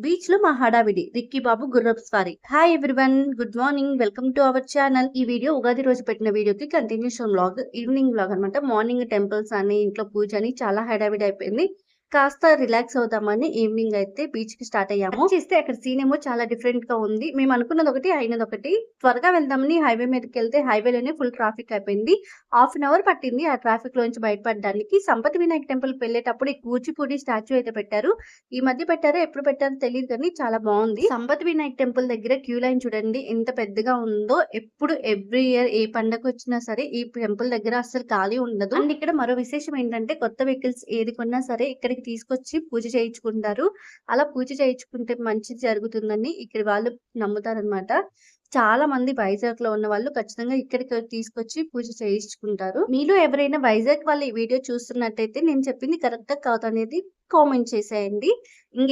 Beach లో మా హడావిడి రిక్కీ బాబు గుర్రపు స్వారీ. Hi everyone, good morning, welcome to our channel. ఈ వీడియో ఉగాది రోజు పెట్టిన వీడియోకి కంటిన్యూషన్ వ్లాగ్, ఈవినింగ్ వ్లాగ్ అనమాట. మార్నింగ్ టెంపుల్స్ అని, ఇంట్లో పూజ అని చాలా హడావిడి అయిపోయింది. కాస్త రిలాక్స్ అవుదామని ఈవినింగ్ అయితే బీచ్ కి స్టార్ట్ అయ్యాము. చేస్తే అక్కడ సీన్ ఏమో చాలా డిఫరెంట్ గా ఉంది. మేము అనుకున్నది ఒకటి, అయినది ఒకటి. త్వరగా వెళ్దామని హైవే మీదకి వెళ్తే హైవేలోనే ఫుల్ ట్రాఫిక్ అయిపోయింది. హాఫ్ అన్ అవర్ పట్టింది ఆ ట్రాఫిక్ లోంచి బయటపడడానికి. సంపతి వినాయక టెంపుల్ కి వెళ్ళేటప్పుడు ఈ కూచిపూడి స్టాచ్యూ అయితే పెట్టారు. ఈ మధ్య పెట్టారో ఎప్పుడు పెట్టారో తెలియదు కానీ చాలా బాగుంది. సంపత్ వినాయక్ టెంపుల్ దగ్గర క్యూ లైన్ చూడండి ఎంత పెద్దగా ఉందో. ఎప్పుడు ఎవ్రీ ఇయర్ ఏ పండగ వచ్చినా సరే ఈ టెంపుల్ దగ్గర అసలు ఖాళీ ఉండదు. అండ్ ఇక్కడ మరో విశేషం ఏంటంటే, కొత్త వెహికల్స్ ఏది కొన్నా సరే ఇక్కడికి తీసుకొచ్చి పూజ చేయించుకుంటారు. అలా పూజ చేయించుకుంటే మంచిది జరుగుతుందని ఇక్కడ వాళ్ళు నమ్ముతారనమాట. చాలా మంది వైజాగ్ లో ఉన్న వాళ్ళు ఖచ్చితంగా ఇక్కడికి తీసుకొచ్చి పూజ చేయించుకుంటారు. మీలో ఎవరైనా వైజాగ్ వాళ్ళు ఈ వీడియో చూస్తున్నట్టయితే నేను చెప్పింది కరెక్ట్ కాదు అనేది కామెంట్ చేసేయండి.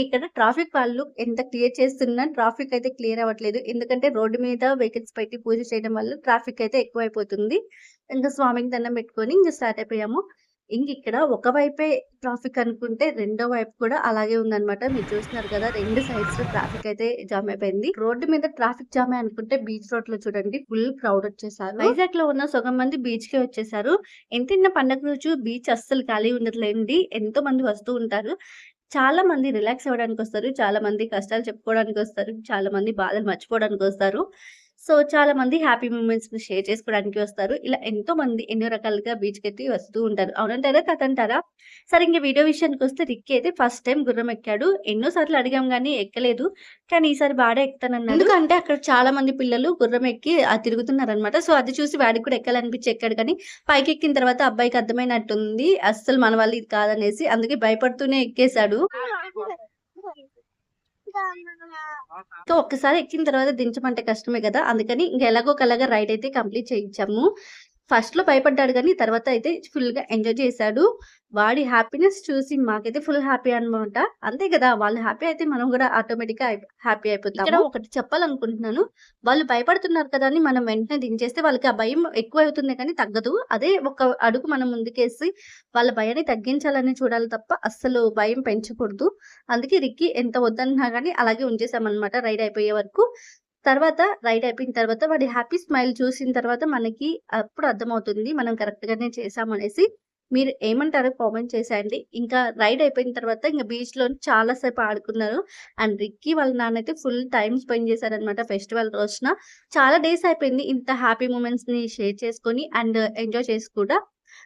ఇక్కడ ట్రాఫిక్ వాళ్ళు ఎంత క్లియర్ చేస్తున్నా ట్రాఫిక్ అయితే క్లియర్ అవ్వట్లేదు. ఎందుకంటే రోడ్డు మీద వెహికల్స్ పెట్టి పూజ చేయడం వల్ల ట్రాఫిక్ అయితే ఎక్కువైపోతుంది. ఇంకా స్వామికి దండం పెట్టుకొని ఇంకా స్టార్ట్ అయిపోయాము. ఇక్కడ ఒకవైపే ట్రాఫిక్ అనుకుంటే రెండో వైపు కూడా అలాగే ఉందన్నమాట. మీరు చూస్తున్నారు కదా, రెండు సైడ్స్ లో ట్రాఫిక్ అయితే జామ్ అయిపోయింది. రోడ్డు మీద ట్రాఫిక్ జామ్ అనుకుంటే బీచ్ రోడ్ లో చూడండి ఫుల్ క్రౌడ్ వచ్చేసారు. వైజాగ్ లో ఉన్న సగం మంది బీచ్ కి వచ్చేసారు. ఎంతైనా పండగ రోజు బీచ్ అస్సలు ఖాళీ ఉండదులేండి, ఎంతో మంది వస్తూ ఉంటారు. చాలా మంది రిలాక్స్ అవ్వడానికి వస్తారు, చాలా మంది కష్టాలు చెప్పుకోవడానికి వస్తారు, చాలా మంది బాధలు మర్చిపోవడానికి వస్తారు. సో చాలా మంది హ్యాపీ మూమెంట్స్ ని షేర్ చేసుకోవడానికి వస్తారు. ఇలా ఎంతో మంది ఎన్నో రకాలుగా బీచ్ కి అయితే వస్తూ ఉంటారు. అవునంటారా కథంటారా? సరే, ఇంక వీడియో విషయానికి వస్తే రిక్కీ అయితే ఫస్ట్ టైం గుర్రం ఎక్కాడు. ఎన్నో సార్లు అడిగాం గానీ ఎక్కలేదు. కానీ ఈసారి బాగా ఎక్కుతానన్నాడు. ఎందుకంటే అక్కడ చాలా మంది పిల్లలు గుర్రం ఎక్కి తిరుగుతున్నారనమాట. సో అది చూసి వాడికి కూడా ఎక్కాలనిపించి ఎక్కాడు. కానీ పైకి ఎక్కిన తర్వాత అబ్బాయికి అర్థమైనట్టుంది అస్సలు మన వాళ్ళు ఇది కాదనేసి, అందుకే భయపడుతూనే ఎక్కేశాడు. సో ఒక్కసారి ఎక్కిన తర్వాత దించమంటే కష్టమే కదా, అందుకని ఎలాగో కలాగా రైడ్ అయితే కంప్లీట్ చేయించాము. ఫస్ట్ లో భయపడ్డాడు కానీ తర్వాత అయితే ఫుల్ గా ఎంజాయ్ చేశాడు. వాడి హ్యాపీనెస్ చూసి మాకైతే ఫుల్ హ్యాపీ అనమాట. అంతే కదా, వాళ్ళు హ్యాపీ అయితే మనం కూడా ఆటోమేటిక్ గా హ్యాపీ అయిపోతాం. ఇక్కడ ఒకటి చెప్పాలనుకుంటున్నాను, వాళ్ళు భయపడుతున్నారు కదా అని మనం వెంటనే దించేస్తే వాళ్ళకి ఆ భయం ఎక్కువ అవుతుంది కానీ తగ్గదు. అదే ఒక అడుగు మనం ముందుకేసి వాళ్ళ భయాన్ని తగ్గించాలని చూడాలి తప్ప అస్సలు భయం పెంచకూడదు. అందుకే రిక్కీ ఎంత వద్దన్నా కానీ అలాగే ఉంచేసామన్నమాట రైడ్ అయిపోయే వరకు. తర్వాత రైడ్ అయిపోయిన తర్వాత వాడి హ్యాపీ స్మైల్ చూసిన తర్వాత మనకి అప్పుడు అర్థమవుతుంది మనం కరెక్ట్ గానే చేసామనేసి. మీరు ఏమంటారో కామెంట్ చేసేయండి. ఇంకా రైడ్ అయిపోయిన తర్వాత ఇంకా బీచ్ లో చాలా సేపు ఆడుకున్నారు. అండ్ రిక్కీ వాళ్ళ నాన్న అయితే ఫుల్ టైం స్పెండ్ చేశారనమాట ఫెస్టివల్ రోజున. చాలా డేస్ అయిపోయింది ఇంత హ్యాపీ మూమెంట్స్ ని షేర్ చేసుకొని అండ్ ఎంజాయ్ చేసి కూడా.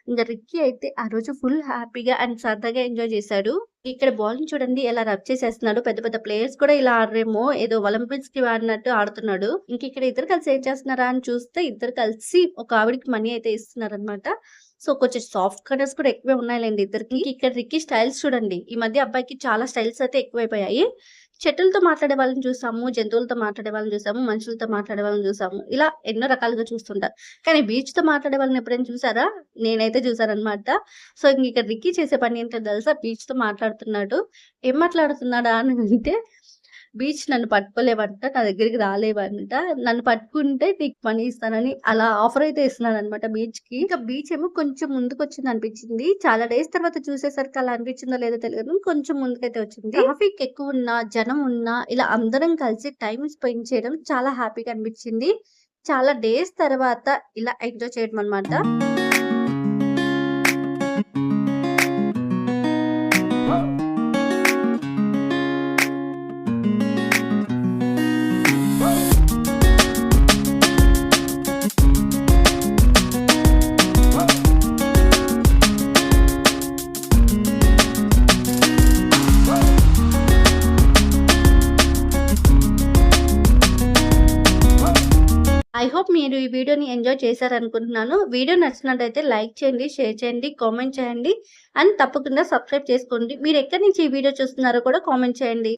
ఇంకా రిక్కీ అయితే ఆ రోజు ఫుల్ హ్యాపీగా అండ్ సరదాగా ఎంజాయ్ చేశాడు. ఇక్కడ బాల్ చూడండి ఎలా రబ్ చేసేస్తున్నాడు. పెద్ద పెద్ద ప్లేయర్స్ కూడా ఇలా ఆడరేమో, ఏదో ఒలింపిక్స్ కి ఆడినట్టు ఆడుతున్నాడు. ఇక్కడ ఇద్దరు కలిసి ఏం చేస్తున్నారా అని చూస్తే ఇద్దరు కలిసి ఒక ఆవిడకి మనీ అయితే ఇస్తున్నారు అనమాట. సో కొంచెం సాఫ్ట్ కలర్స్ కూడా ఎక్కువే ఉన్నాయిలేండి ఇద్దరికి. ఇక్కడ రిక్కీ స్టైల్స్ చూడండి, ఈ మధ్య అబ్బాయికి చాలా స్టైల్స్ అయితే ఎక్కువైపోయాయి. చెట్టులతో మాట్లాడే వాళ్ళని చూసాము, జంతువులతో మాట్లాడే వాళ్ళని చూసాము, మనుషులతో మాట్లాడే వాళ్ళని చూసాము, ఇలా ఎన్నో రకాలుగా చూస్తుంటారు. కానీ బీచ్ తో మాట్లాడే వాళ్ళని ఎప్పుడైనా చూసారా? నేనైతే చూసానమాట. సో ఇక్కడ రిక్కీ చేసే పని ఏంటో తెలుసా, బీచ్ తో మాట్లాడుతున్నాడు. ఏం మాట్లాడుతున్నాడా అని అంటే, బీచ్ నన్ను పట్టుకోలేవంట, నా దగ్గరికి రాలేవంట, నన్ను పట్టుకుంటే నీకు మనీ ఇస్తానని అలా ఆఫర్ అయితే ఇస్తున్నాడు అనమాట బీచ్ కి. ఇంకా బీచ్ ఏమో కొంచెం ముందుకు వచ్చింది అనిపించింది. చాలా డేస్ తర్వాత చూసేసరికి అలా అనిపించిందో లేదో తెలియదు, కొంచెం ముందుకైతే వచ్చింది. ట్రాఫిక్ ఎక్కువ ఉన్నా, జనం ఉన్నా, ఇలా అందరం కలిసి టైం స్పెండ్ చేయడం చాలా హ్యాపీగా అనిపించింది. చాలా డేస్ తర్వాత ఇలా ఎంజాయ్ చేయడం అనమాట. ఐ హోప్ మీరు ఈ వీడియోని ఎంజాయ్ చేశారనుకుంటున్నాను. వీడియో నచ్చినట్టయితే లైక్ చేయండి, షేర్ చేయండి, కామెంట్ చేయండి అండ్ తప్పకుండా సబ్స్క్రైబ్ చేసుకోండి. మీరు ఎక్కడి నుంచి ఈ వీడియో చూస్తున్నారో కూడా కామెంట్ చేయండి.